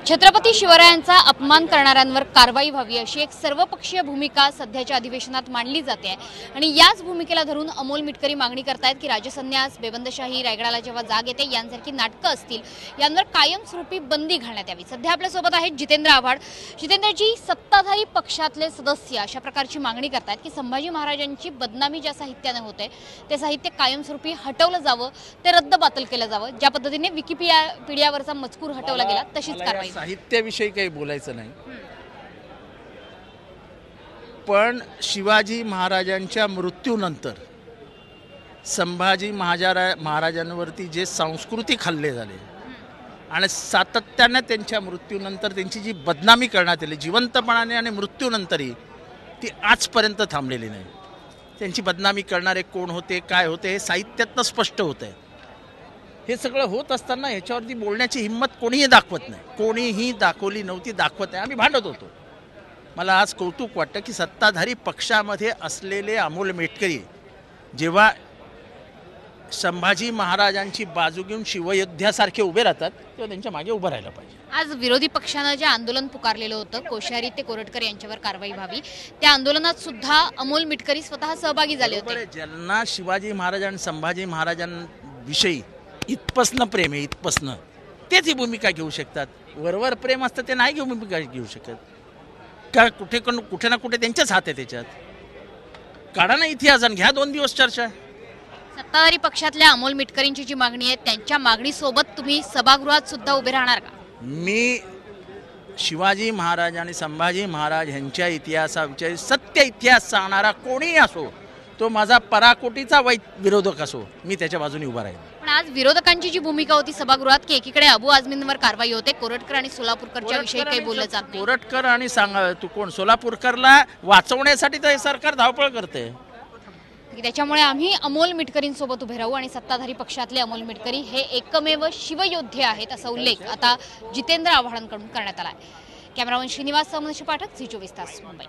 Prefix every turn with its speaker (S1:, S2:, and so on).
S1: छत्रपती शिवरायांचा अपमान करणाऱ्यांवर कारवाई व्हावी अशी एक सर्वपक्षीय भूमिका सध्याच्या अधिवेशनात मांडली जाते आणि याच भूमिकेला धरून अमोल मिटकरी मागणी करतायत की राजसन्यास, बेबंदशाही, रायगडाला जेव्हा जाग येते यांसारखी नाटकं असतील यांवर कायमस्वरूपी बंदी घालण्यात यावी। सध्या आपल्या सोबत आहेत जितेंद्र आव्हाड। जितेंद्रजी, सत्ताधारी पक्षातले सदस्य अशा प्रकारची मागणी करतायत की संभाजी महाराजांची बदनामी ज्या साहित्याने होते ते साहित्य कायमस्वरूपी हटवलं जावं, ते रद्द-बातल केलं जावं। ज्या पद्धतीने विकिपीडियावरचा मजकूर हटवला गेला तशीच कारवाई।
S2: साहित्याविषयी काही बोलायचं नाही, पण शिवाजी महाराजांच्या मृत्यूनंतर संभाजी महाराजांवरती जे सांस्कृतिक हल्ले झाले आणि सातत्याने त्यांच्या मृत्यूनंतर त्यांची जी बदनामी करण्यात आली जिवंतपणाने आणि मृत्यूनंतरही ती आजपर्यंत थांबलेली नाही। त्यांची बदनामी करणारे कोण होते, काय होते हे साहित्यातनं स्पष्ट होत आहे। हे सगळं होत असताना ह्याच्यावरती बोलण्याची हिंमत कोणीही दाखवत नाही, कोणीही दाखवली नव्हती, दाखवत आहे। आम्ही भांडत होतो। मला आज कौतुक वाटतं की सत्ताधारी पक्षामध्ये असलेले अमोल मिटकरी जेव्हा संभाजी महाराजांची बाजू घेऊन शिवयोद्ध्यासारखे उभे राहतात तेव्हा त्यांच्या मागे उभं राहायला पाहिजे।
S1: आज विरोधी पक्षानं जे आंदोलन पुकारलेलं होतं कोश्यारी ते कोरटकर यांच्यावर कारवाई व्हावी, त्या आंदोलनात सुद्धा अमोल मिटकरी स्वतः सहभागी झाले होते।
S2: ज्यांना शिवाजी महाराज आणि संभाजी महाराजांविषयी इतपसनं प्रेम आहे, इतपसनं तेच ही भूमिका घेऊ शकतात। वरवर प्रेम असतं ते नाही भूमिका घेऊ शकत का? कुठे ना कुठे त्यांच्याच हात आहे। त्याच्यात काढा ना इतिहास आणि घ्या 2 दिवस चर्चा।
S1: सत्ताधारी पक्षातल्या अमोल मिटकरींची जी मागणी आहे त्यांच्या मागणीसोबत तुम्ही सभागृहात सुद्धा उभे राहणार का? मी
S2: शिवाजी महाराज आणि संभाजी महाराज यांच्या इतिहासाविषयी सत्य इतिहास सांगणारा कोणीही असो, तो माझा पराकोटीचा विरोधक असो, मी त्याच्या बाजूने उभा राहील।
S1: पण आज विरोधकांची जी भूमिका होती सभागृहात की एकीकडे अबू आझमींवर कारवाई होते, कोरटकर आणि सोलापूरकरच्या विषयी काही बोललं जात नाही।
S2: कोरटकर आणि तू कोण? सोलापूरकरला वाचवण्यासाठी तर हे सरकार धावपळ करते।
S1: त्याच्यामुळे आम्ही अमोल मिटकरींसोबत उभे राहू आणि सत्ताधारी पक्षातले अमोल मिटकरी हे एकमेव शिवयोद्धे आहेत असा उल्लेख आता जितेंद्र आव्हाडांकडून करण्यात आला आहे। कॅमेरामन श्रीनिवास मनीष पाठक, झी 24 तास, मुंबई।